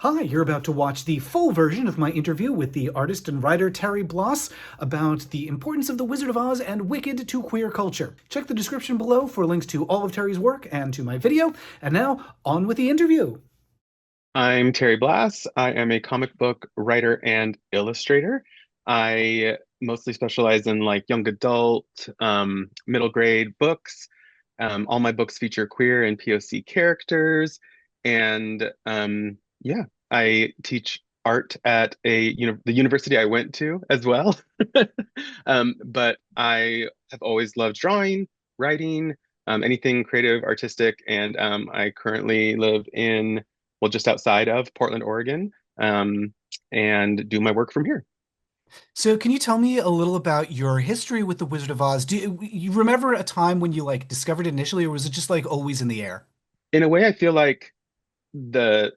Hi, you're about to watch the full version of my interview with the artist and writer Terry Blas about the importance of The Wizard of Oz and Wicked to queer culture. Check the description below for links to all of Terry's work and to my video. And now, on with the interview. I'm Terry Blas. I am a comic book writer and illustrator. I mostly specialize in like young adult, middle grade books. All my books feature queer and POC characters. And yeah, I teach art at the university I went to as well. But I have always loved drawing, writing, anything creative, artistic, and I currently live in just outside of Portland, Oregon, and do my work from here. So, can you tell me a little about your history with The Wizard of Oz? Do you remember a time when you like discovered it initially, or was it just like always in the air? In a way, I feel like the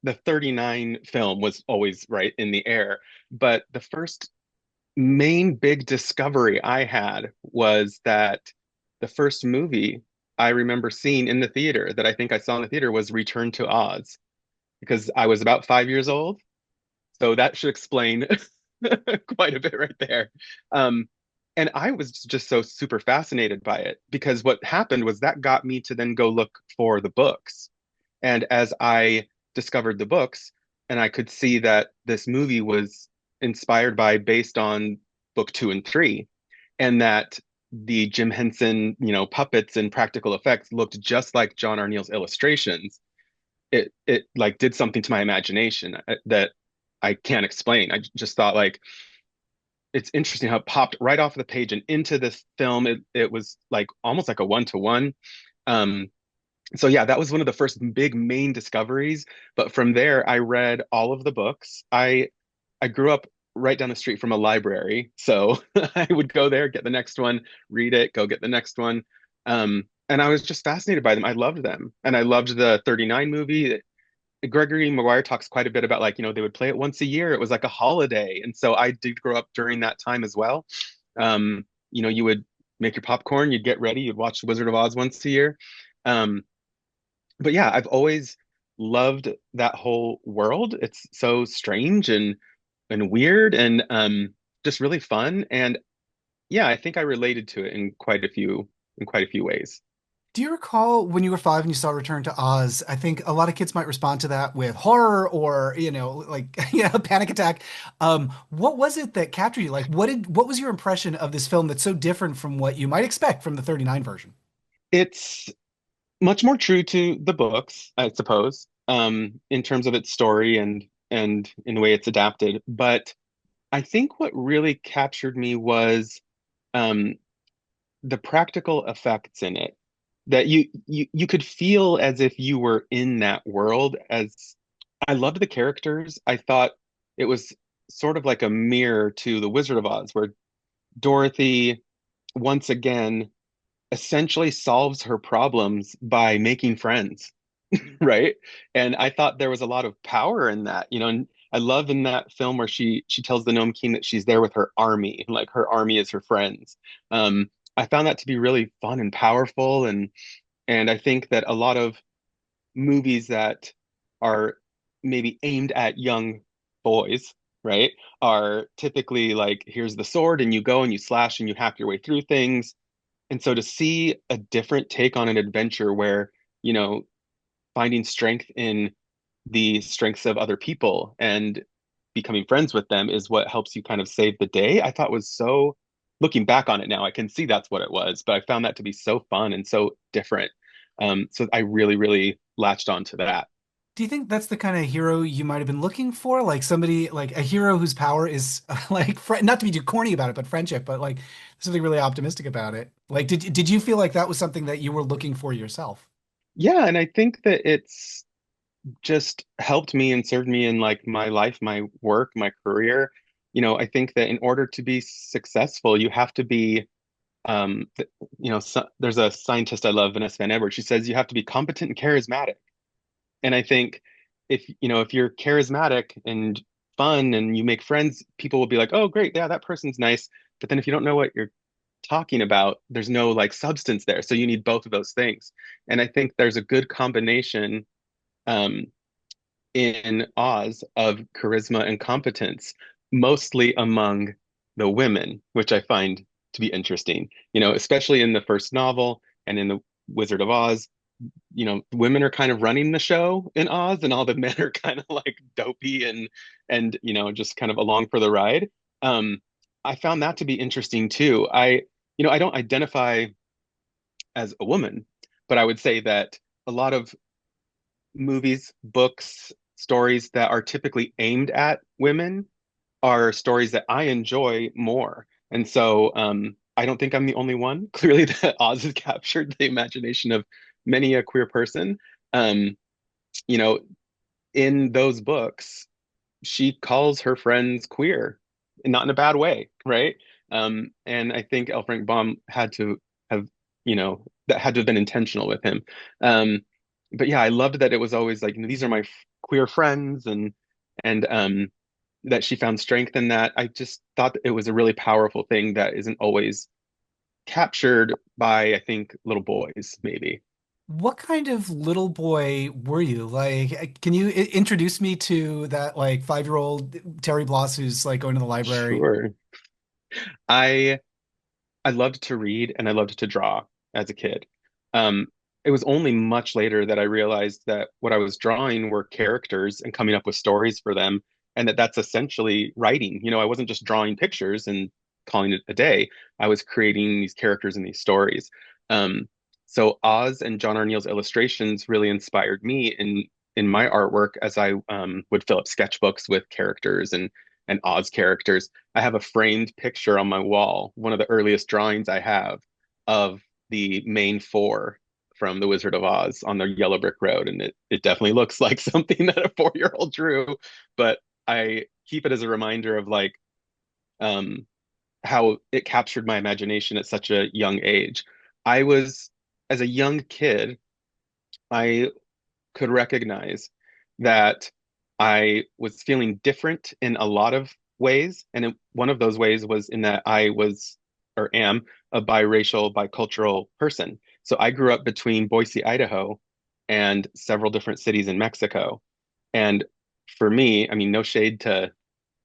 the 39 film was always right in the air, but the first main big discovery I had was that the first movie I remember seeing in the theater that I think I saw in the theater was Return to Oz because I was about 5 years old. So that should explain quite a bit right there. Um, and I was just so super fascinated by it because what happened was that got me to then go look for the books. And as I discovered the books, and I could see that this movie was inspired by, based on book two and three, and that the Jim Henson, puppets and practical effects looked just like John Arneal's illustrations. It like did something to my imagination that I can't explain. I just thought like it's interesting how it popped right off the page and into this film. It was like almost like a one-to-one. Um, so yeah, that was one of the first big main discoveries. But from there, I read all of the books. I grew up right down the street from a library, so I would go there, get the next one, read it, go get the next one. And I was just fascinated by them. I loved them, and I loved the 39 movie. Gregory Maguire talks quite a bit about like, they would play it once a year. It was like a holiday. And so I did grow up during that time as well. You would make your popcorn, you'd get ready, you'd watch The Wizard of Oz once a year. Um, but yeah, I've always loved that whole world. It's so strange and weird and just really fun. And yeah, I think I related to it in quite a few ways. Do you recall when you were 5 and you saw Return to Oz? I think a lot of kids might respond to that with horror or, like, panic attack. What was it that captured you? Like, what was your impression of this film that's so different from what you might expect from the 39 version? It's much more true to the books, I suppose, in terms of its story and in the way it's adapted. But I think what really captured me was um, the practical effects in it. That you could feel as if you were in that world. As I loved the characters, I thought it was sort of like a mirror to The Wizard of Oz, where Dorothy once again essentially solves her problems by making friends, right? And I thought there was a lot of power in that, and I love in that film where she tells the Gnome King that she's there with her army, like her army is her friends. I found that to be really fun and powerful, and I think that a lot of movies that are maybe aimed at young boys, right, are typically like, here's the sword, and you go and you slash and you hack your way through things. And so to see a different take on an adventure where, you know, finding strength in the strengths of other people and becoming friends with them is what helps you kind of save the day, I thought was so, looking back on it now, I can see that's what it was, but I found that to be so fun and so different. So I really, really latched onto that. Do you think that's the kind of hero you might have been looking for? Like somebody, like a hero whose power is like, not to be too corny about it, but friendship, but like something really optimistic about it. Like, did you feel like that was something that you were looking for yourself? Yeah, and I think that it's just helped me and served me in like my life, my work, my career. I think that in order to be successful, you have to be, there's a scientist I love, Vanessa Van Edwards. She says you have to be competent and charismatic. And I think if you're charismatic and fun and you make friends, people will be like, oh, great, yeah, that person's nice. But then if you don't know what you're talking about, there's no like substance there. So you need both of those things. And I think there's a good combination. Um, in Oz of charisma and competence, mostly among the women, which I find to be interesting. Especially in the first novel and in the Wizard of Oz, women are kind of running the show in Oz, and all the men are kind of like dopey and just kind of along for the ride. Um, I found that to be interesting too. I don't identify as a woman, but I would say that a lot of movies, books, stories that are typically aimed at women are stories that I enjoy more. And so I don't think I'm the only one. Clearly, that Oz has captured the imagination of many a queer person. Um, you know, in those books, she calls her friends queer, and not in a bad way, right? And I think L. Frank Baum had to have, that had to have been intentional with him. Um, but yeah, I loved that it was always like, these are my queer friends, and that she found strength in that. I just thought that it was a really powerful thing that isn't always captured by, I think, little boys, maybe. What kind of little boy were you? Like, can you introduce me to that like 5-year-old Terry Blas who's like going to the library? Sure. I I loved to read and I loved to draw as a kid. Um, it was only much later that I realized that what I was drawing were characters and coming up with stories for them, and that's essentially writing. I wasn't just drawing pictures and calling it a day. I was creating these characters and these stories. Um, so Oz and John Arneal's illustrations really inspired me in my artwork as I would fill up sketchbooks with characters and Oz characters. I have a framed picture on my wall, one of the earliest drawings I have of the main four from The Wizard of Oz on the yellow brick road. And it definitely looks like something that a 4-year-old drew, but I keep it as a reminder of like um, how it captured my imagination at such a young age. As a young kid, I could recognize that I was feeling different in a lot of ways. And one of those ways was in that I was or am a biracial, bicultural person. So I grew up between Boise, Idaho, and several different cities in Mexico. And for me, I mean, no shade to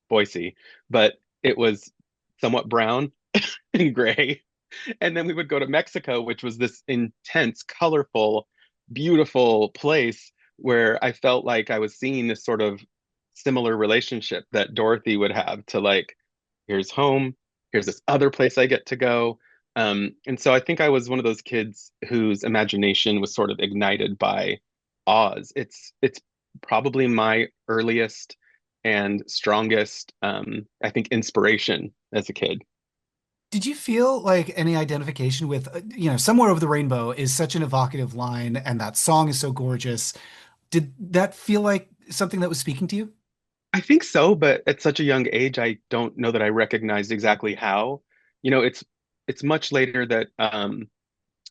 Boise, but it was somewhat brown and gray. And then we would go to Mexico, which was this intense, colorful, beautiful place where I felt like I was seeing this sort of similar relationship that Dorothy would have to like, here's home, here's this other place I get to go. And so I think I was one of those kids whose imagination was sort of ignited by Oz. It's probably my earliest and strongest, I think, inspiration as a kid. Did you feel like any identification with, Somewhere Over the Rainbow is such an evocative line and that song is so gorgeous. Did that feel like something that was speaking to you? I think so, but at such a young age, I don't know that I recognized exactly how. It's much later that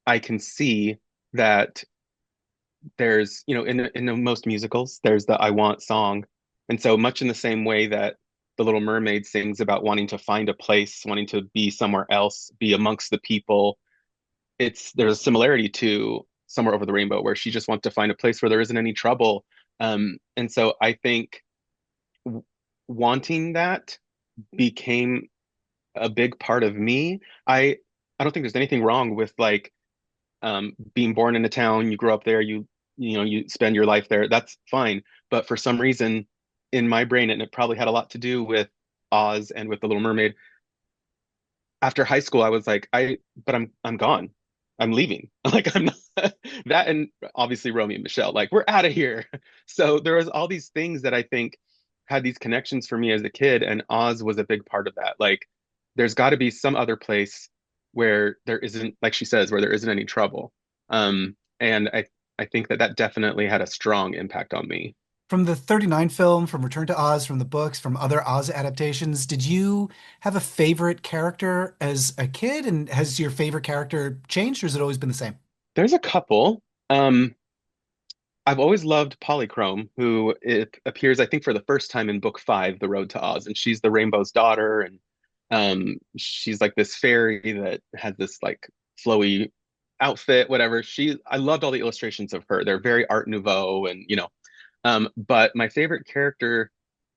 I can see that there's, in most musicals, there's the I want song. And so much in the same way that The Little Mermaid sings about wanting to find a place, wanting to be somewhere else, be amongst the people, there's a similarity to Somewhere Over the Rainbow where she just wants to find a place where there isn't any trouble. And so I think wanting that became a big part of me. I don't think there's anything wrong with like being born in a town, you grow up there, you spend your life there. That's fine. But for some reason in my brain, and it probably had a lot to do with Oz and with The Little Mermaid, after high school, I was like, but I'm gone. I'm leaving. Like I'm not that, and obviously Romeo and Michelle, like we're out of here. So there was all these things that I think had these connections for me as a kid, and Oz was a big part of that. Like there's got to be some other place where there isn't, like she says, where there isn't any trouble. And I think that definitely had a strong impact on me. From the 39 film, from Return to Oz, from the books, from other Oz adaptations, did you have a favorite character as a kid? And has your favorite character changed, or has it always been the same? There's a couple. I've always loved Polychrome, who it appears, I think, for the first time in book five, The Road to Oz, and she's the Rainbow's daughter, and she's like this fairy that has this like flowy outfit, whatever. I loved all the illustrations of her. They're very Art Nouveau, and But my favorite character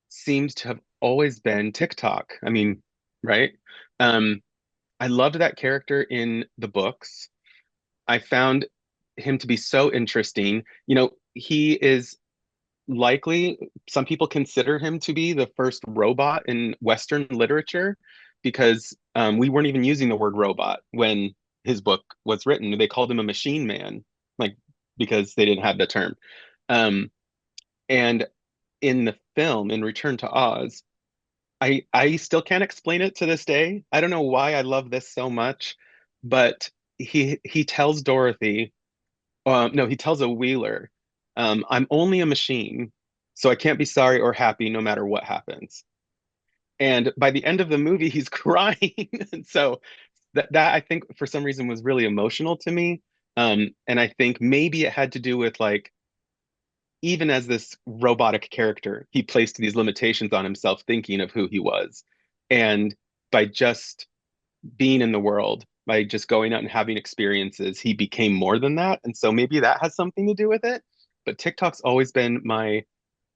seems to have always been TikTok. I mean, right? Um, I loved that character in the books. I found him to be so interesting. He is likely, some people consider him to be the first robot in Western literature because we weren't even using the word robot when his book was written. They called him a machine man, like because they didn't have the term. Um, and in the film, in Return to Oz, I still can't explain it to this day. I don't know why I love this so much, but he tells Dorothy, no, he tells a Wheeler, I'm only a machine, so I can't be sorry or happy no matter what happens. And by the end of the movie, he's crying. And so that I think for some reason was really emotional to me. And I think maybe it had to do with like even as this robotic character, he placed these limitations on himself, thinking of who he was. And by just being in the world, by just going out and having experiences, he became more than that. And so maybe that has something to do with it. But TikTok's always been my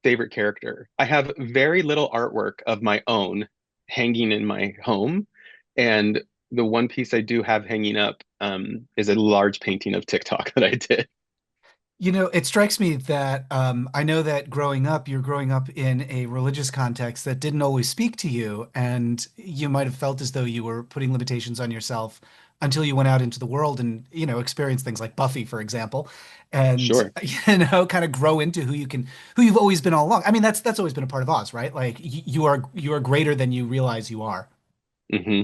favorite character. I have very little artwork of my own hanging in my home. And the one piece I do have hanging up is a large painting of TikTok that I did. It strikes me that I know that growing up, you're growing up in a religious context that didn't always speak to you, and you might have felt as though you were putting limitations on yourself until you went out into the world and, experienced things like Buffy, for example, and Sure. kind of grow into who you've always been all along. I mean, that's always been a part of Oz, right? Like you are greater than you realize you are. Hmm.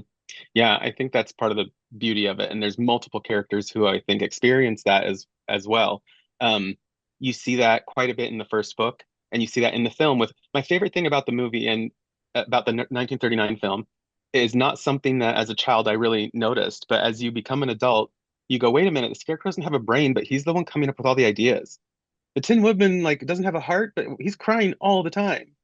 Yeah, I think that's part of the beauty of it. And there's multiple characters who I think experience that as well. Um, you see that quite a bit in the first book, and you see that in the film. With my favorite thing about the movie and about the 1939 film is not something that as a child I really noticed, but as you become an adult, you go, wait a minute, the Scarecrow doesn't have a brain, but he's the one coming up with all the ideas. The Tin Woodman like doesn't have a heart, but he's crying all the time.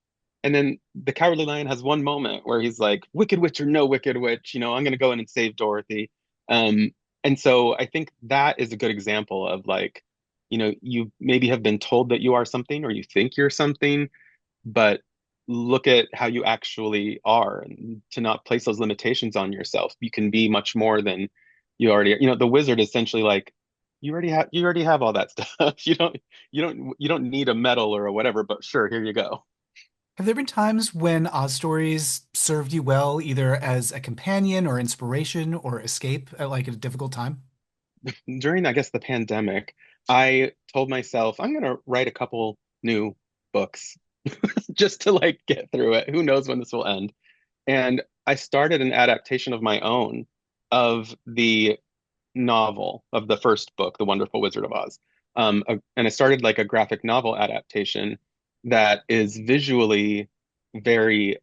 And then the Cowardly Lion has one moment where he's like, "Wicked Witch or no Wicked Witch, I'm going to go in and save Dorothy." Um, and so I think that is a good example of like, you maybe have been told that you are something or you think you're something, but look at how you actually are and to not place those limitations on yourself. You can be much more than you already are. The wizard essentially like you already have all that stuff. You don't need a medal or a whatever, but sure, here you go. Have there been times when Oz stories served you well, either as a companion or inspiration or escape at like a difficult time? During, I guess, the pandemic, I told myself I'm gonna write a couple new books just to like get through it. Who knows when this will end? And I started an adaptation of my own of the novel of the first book, The Wonderful Wizard of Oz. And I started like a graphic novel adaptation that is visually very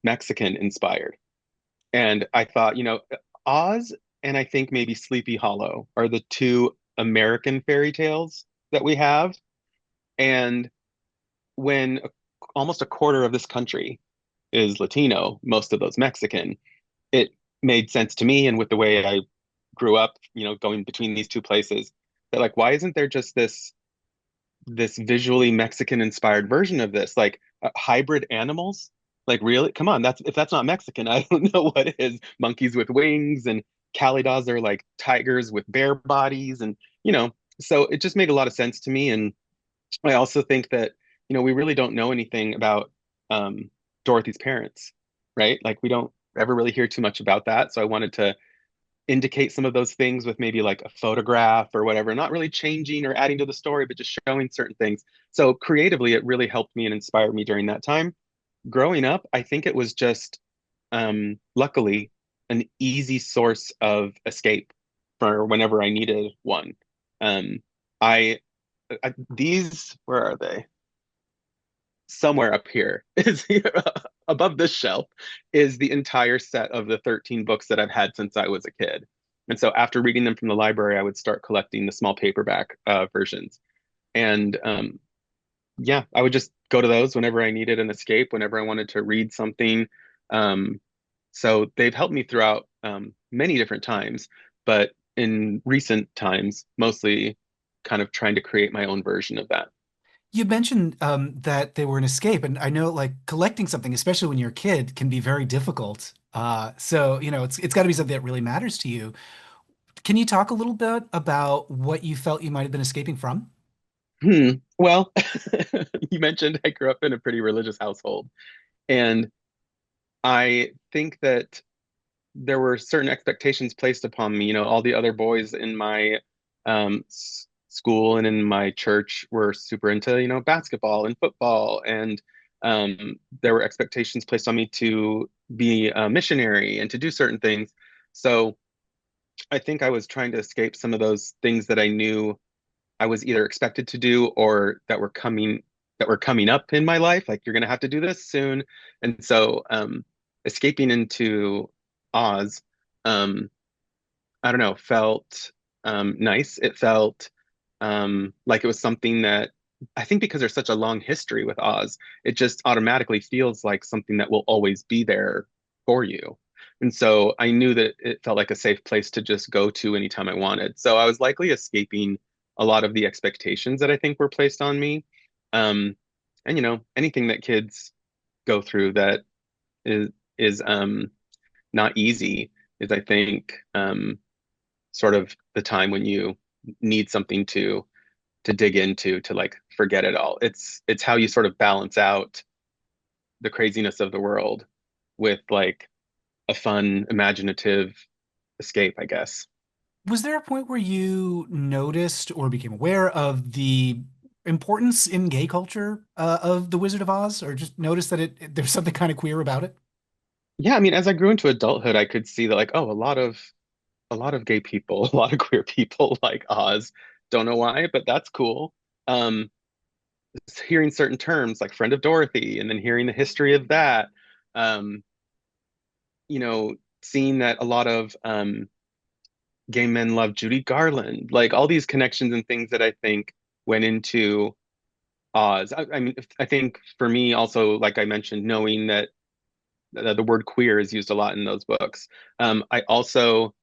Mexican inspired. And I thought, Oz and I think maybe Sleepy Hollow are the two American fairy tales that we have. And when almost a quarter of this country is Latino, most of those Mexican, it made sense to me. And with the way I grew up, going between these two places, that like, why isn't there just this visually Mexican inspired version of this, like hybrid animals. Like, really? Come on, that's if that's not Mexican, I don't know what is. Monkeys with wings and Calidas are like tigers with bare bodies, and so it just made a lot of sense to me. And I also think that we really don't know anything about Dorothy's parents, right? Like, we don't ever really hear too much about that. So I wanted to indicate some of those things with maybe like a photograph or whatever, not really changing or adding to the story, but just showing certain things. So creatively, it really helped me and inspired me during that time. Growing up, I think it was just luckily an easy source of escape for whenever I needed one. Um, I, these, where are they? Somewhere up here is above this shelf is the entire set of the 13 books that I've had since I was a kid. And so after reading them from the library, I would start collecting the small paperback versions. And yeah, I would just go to those whenever I needed an escape, whenever I wanted to read something. Um, so they've helped me throughout many different times, but in recent times, mostly kind of trying to create my own version of that. You mentioned that they were an escape, and I know like collecting something, especially when you're a kid, can be very difficult. So it's got to be something that really matters to you. Can you talk a little bit about what you felt you might have been escaping from? Well, you mentioned I grew up in a pretty religious household, and I think that there were certain expectations placed upon me. All the other boys in my school and in my church were super into, basketball and football, and there were expectations placed on me to be a missionary and to do certain things. So I think I was trying to escape some of those things that I knew I was either expected to do or that were coming up in my life. Like you're gonna have to do this soon. And so escaping into Oz, um, I don't know, felt nice. It felt like it was something that I think because there's such a long history with Oz, it just automatically feels like something that will always be there for you. And so I knew that it felt like a safe place to just go to anytime I wanted. So I was likely escaping a lot of the expectations that I think were placed on me. Um, and anything that kids go through that is not easy is I think sort of the time when you need something to dig into to like forget it all. It's how you sort of balance out the craziness of the world with like a fun, imaginative escape, I guess. Was there a point where you noticed or became aware of the importance in gay culture of The Wizard of Oz, or just noticed that there's something kind of queer about it? Yeah, I mean, as I grew into adulthood, I could see that like, oh, a lot of gay people, a lot of queer people like Oz. Don't know why, but that's cool. Um, Hearing certain terms like friend of Dorothy and then hearing the history of that. Um, Seeing that a lot of gay men love Judy Garland, like all these connections and things that I think went into Oz. I mean, I think for me also, like I mentioned, knowing that the word queer is used a lot in those books. I also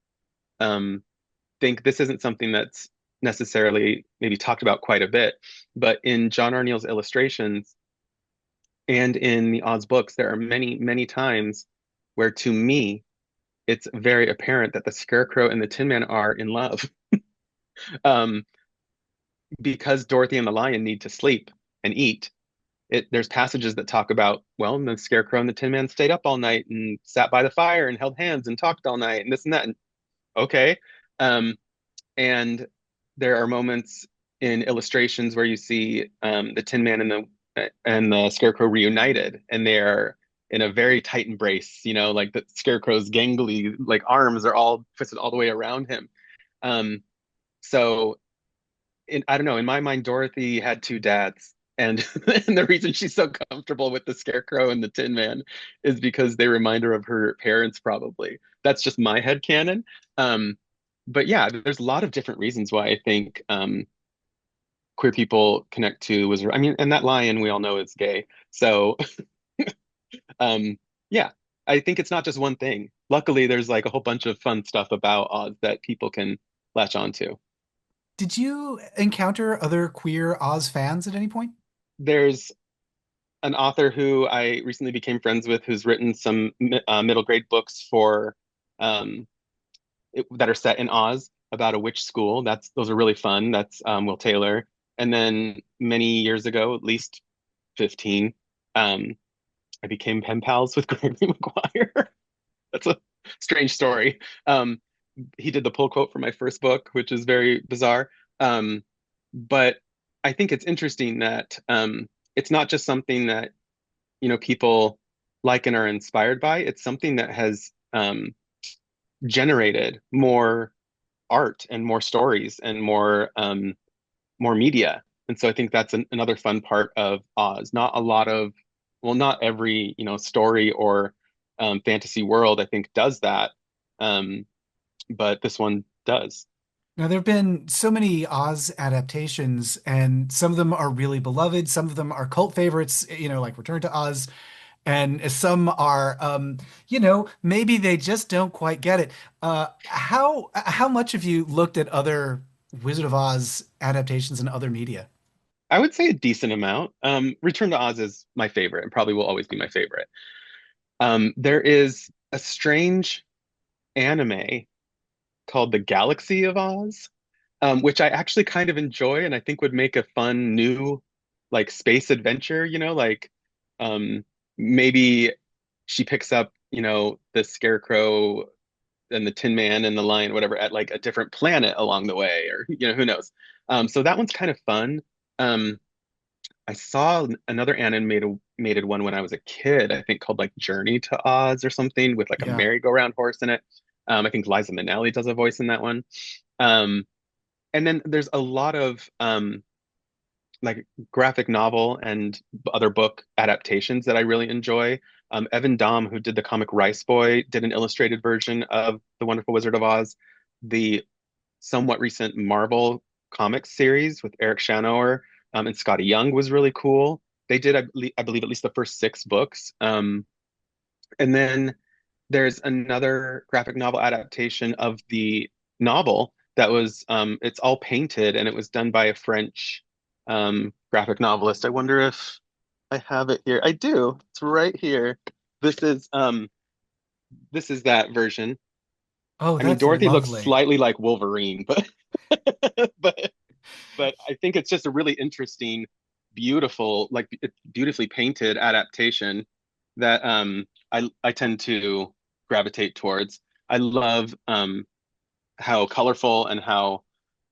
um, think this isn't something that's necessarily maybe talked about quite a bit, but in John Arneal's illustrations and in the Oz books, there are many, many times where to me, it's very apparent that the Scarecrow and the Tin Man are in love. Um, because Dorothy and the lion need to sleep and eat. There's passages that talk about, well, and the Scarecrow and the Tin Man stayed up all night and sat by the fire and held hands and talked all night and this and that. And okay. Um, and there are moments in illustrations where you see the Tin Man and the Scarecrow reunited, and they are in a very tight embrace. Like the Scarecrow's gangly like arms are all twisted all the way around him. Um, so I don't know, in my mind, Dorothy had two dads. And, and the reason she's so comfortable with the Scarecrow and the Tin Man is because they remind her of her parents, probably. That's just my headcanon. Um, but yeah, there's a lot of different reasons why I think queer people connect to Wizard. I mean, and that lion we all know is gay. So um, yeah, I think it's not just one thing. Luckily, there's like a whole bunch of fun stuff about Oz that people can latch on to. Did you encounter other queer Oz fans at any point? There's an author who I recently became friends with who's written some middle grade books for that are set in Oz about a witch school. Those are really fun. That's Will Taylor. And then many years ago, at least 15, um, I became pen pals with Gregory Maguire. That's a strange story. He did the pull quote for my first book, which is very bizarre. But I think it's interesting that it's not just something that people like and are inspired by. It's something that has generated more art and more stories and more media. And so I think that's another fun part of Oz. Not every story or fantasy world I think does that, um, but this one does. Now, there have been so many Oz adaptations, and some of them are really beloved. Some of them are cult favorites, like Return to Oz. And some are, maybe they just don't quite get it. How much have you looked at other Wizard of Oz adaptations in other media? I would say a decent amount. Return to Oz is my favorite and probably will always be my favorite. There is a strange anime called The Galaxy of Oz, which I actually kind of enjoy and I think would make a fun new like space adventure, like um maybe she picks up, the Scarecrow and the Tin Man and the Lion, whatever, at like a different planet along the way, or who knows. So that one's kind of fun. Um, I saw another animated one when I was a kid, I think called like Journey to Oz or something with like a Yeah. merry-go-round horse in it. I think Liza Minnelli does a voice in that one. Um, and then there's a lot of like graphic novel and other book adaptations that I really enjoy. Evan Dom, who did the comic Rice Boy, did an illustrated version of The Wonderful Wizard of Oz. The somewhat recent Marvel comics series with Eric Shanower and Scotty Young was really cool. They did, I believe, at least the first six books. And then there's another graphic novel adaptation of the novel that was it's all painted and it was done by a French graphic novelist. I wonder if I have it here. I do. It's right here. This is um this is that version. Oh, I mean, that's Dorothy looks lovely. slightly like Wolverine, but but but I think it's just a really interesting, beautiful, like beautifully painted adaptation that I tend to gravitate towards. I love how colorful and how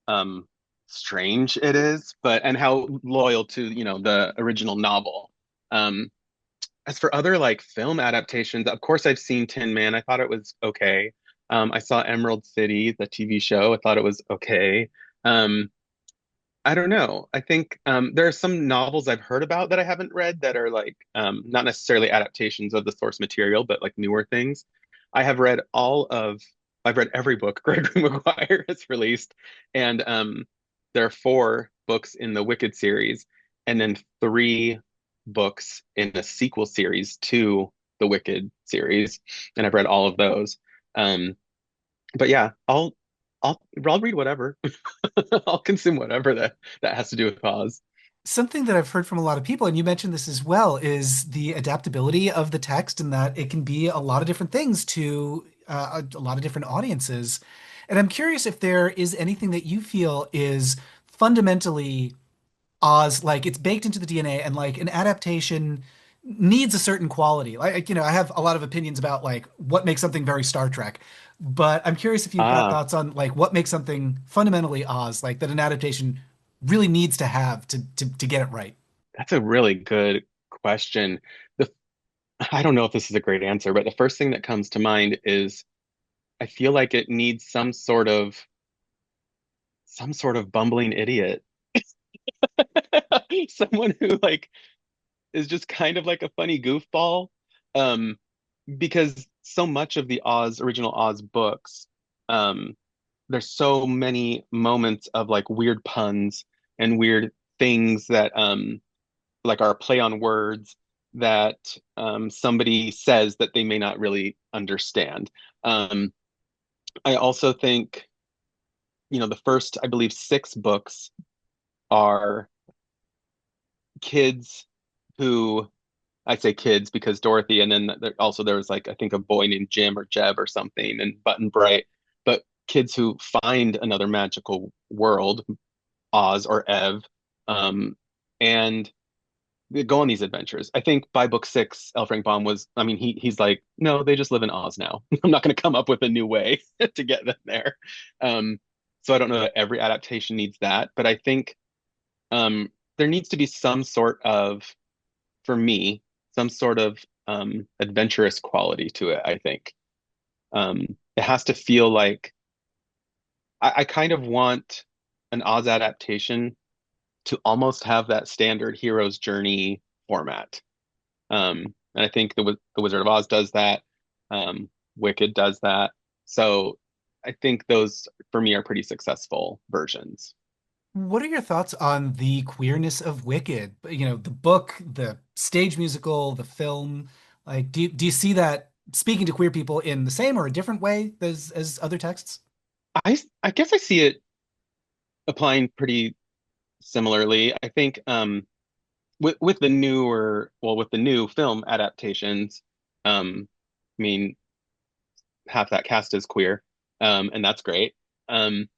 um strange it is, but and how loyal to, the original novel. Um as for other like film adaptations, of course I've seen Tin Man. I thought it was okay. I saw Emerald City, the TV show. I thought it was okay. Um, I don't know. I think there are some novels I've heard about that I haven't read that are like not necessarily adaptations of the source material, but like newer things. I have read all of, I've read every book Gregory Maguire has released, and there are four books in the Wicked series, and then three books in a sequel series to the Wicked series, and I've read all of those. Um, but yeah, I'll read whatever. I'll consume whatever that has to do with Oz. Something that I've heard from a lot of people, and you mentioned this as well, is the adaptability of the text and that it can be a lot of different things to a lot of different audiences. And I'm curious if there is anything that you feel is fundamentally Oz, like it's baked into the DNA and like an adaptation needs a certain quality. Like, I have a lot of opinions about like what makes something very Star Trek, but I'm curious if you've got Ah, thoughts on like what makes something fundamentally Oz, like that an adaptation really needs to have to get it right. that's a really good question. The I don't know if this is a great answer, but the first thing that comes to mind is I feel like it needs some sort of bumbling idiot. Someone who like is just kind of like a funny goofball. Um, because so much of the original Oz books, um, there's so many moments of like weird puns and weird things that like are a play on words that somebody says that they may not really understand. Um, I also think, the first, I believe, six books are kids who I say kids because Dorothy, and then there was like I think a boy named Jim or Jeb or something, and Button Bright, but kids who find another magical world, Oz or Ev, and they go on these adventures. I think by book six, L. Frank Baum was, I mean, he's like, no, they just live in Oz now. I'm not going to come up with a new way to get them there. Um, so I don't know that every adaptation needs that, but I think there needs to be some sort of, for me, some sort of adventurous quality to it, I think. It has to feel like I kind of want an Oz adaptation to almost have that standard hero's journey format. And I think the Wizard of Oz does that. Wicked does that. So I think those for me are pretty successful versions. What are your thoughts on the queerness of Wicked? The book, the stage musical, the film. Like, do you see that speaking to queer people in the same or a different way as other texts? I guess I see it applying pretty similarly. I think with with the new film adaptations, I mean, half that cast is queer, and that's great. Um,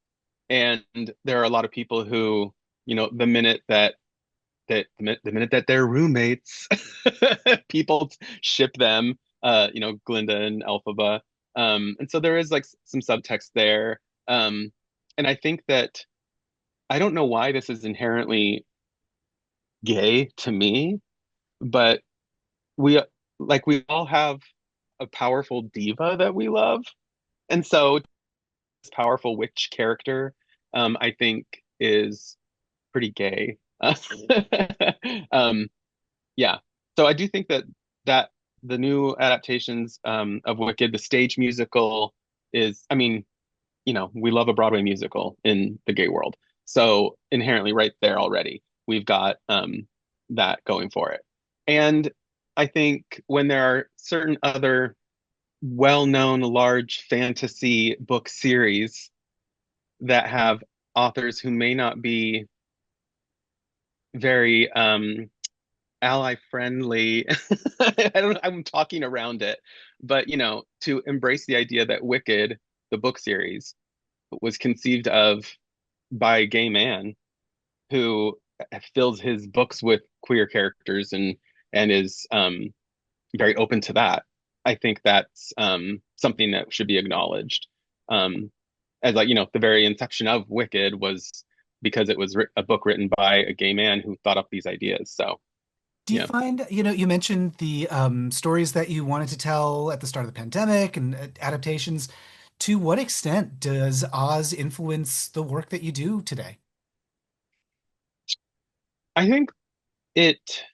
and there are a lot of people who, the minute the minute that they're roommates, people ship them, Glinda and Elphaba. And so there is like some subtext there. Um, and I think that I don't know why this is inherently gay to me, but we we all have a powerful diva that we love. And so this powerful witch character, I think is pretty gay. Um, yeah. So I do think that the new adaptations of Wicked, the stage musical is, I mean, we love a Broadway musical in the gay world. So inherently right there already, we've got that going for it. And I think when there are certain other well-known large fantasy book series that have authors who may not be very ally friendly. I don't know, I'm talking around it, but to embrace the idea that Wicked, the book series, was conceived of by a gay man who fills his books with queer characters and is very open to that. I think that's something that should be acknowledged. Um, as like, the very inception of Wicked was because it was a book written by a gay man who thought up these ideas. So, Do you yeah. find, you mentioned the stories that you wanted to tell at the start of the pandemic and adaptations. To what extent does Oz influence the work that you do today? I think it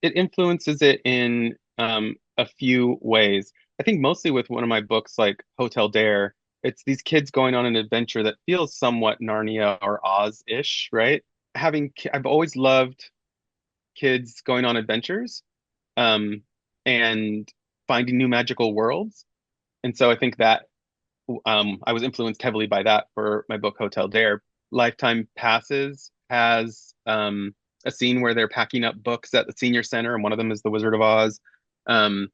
it influences it in a few ways. I think mostly with one of my books, like Hotel Dare, it's these kids going on an adventure that feels somewhat Narnia or Oz-ish, right? I've always loved kids going on adventures, um, and finding new magical worlds. And so I think that I was influenced heavily by that for my book Hotel Dare. Lifetime Passes has a scene where they're packing up books at the senior center, and one of them is The Wizard of Oz. Um,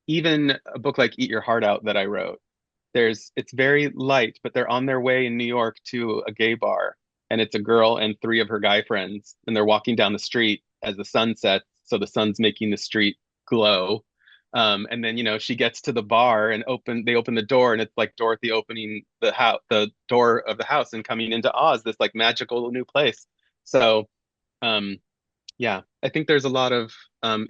Even a book like Eat Your Heart Out that I wrote, it's very light, but they're on their way in New York to a gay bar, and it's a girl and three of her guy friends, and they're walking down the street as the sun sets, so the sun's making the street glow. And then she gets to the bar and they open the door, and it's like Dorothy opening the door of the house and coming into Oz, this like magical new place. So um, yeah, I think there's a lot of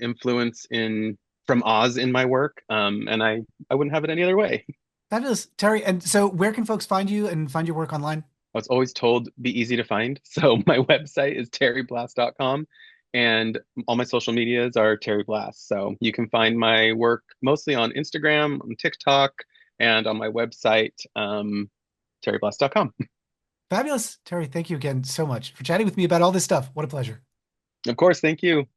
influence in from Oz in my work, and I wouldn't have it any other way. Fabulous, Terry. And so, where can folks find you and find your work online? I was always told be easy to find. So my website is terryblas.com, and all my social medias are Terry Blas. So you can find my work mostly on Instagram, on TikTok, and on my website, terryblas.com. Fabulous, Terry. Thank you again so much for chatting with me about all this stuff. What a pleasure. Of course, thank you.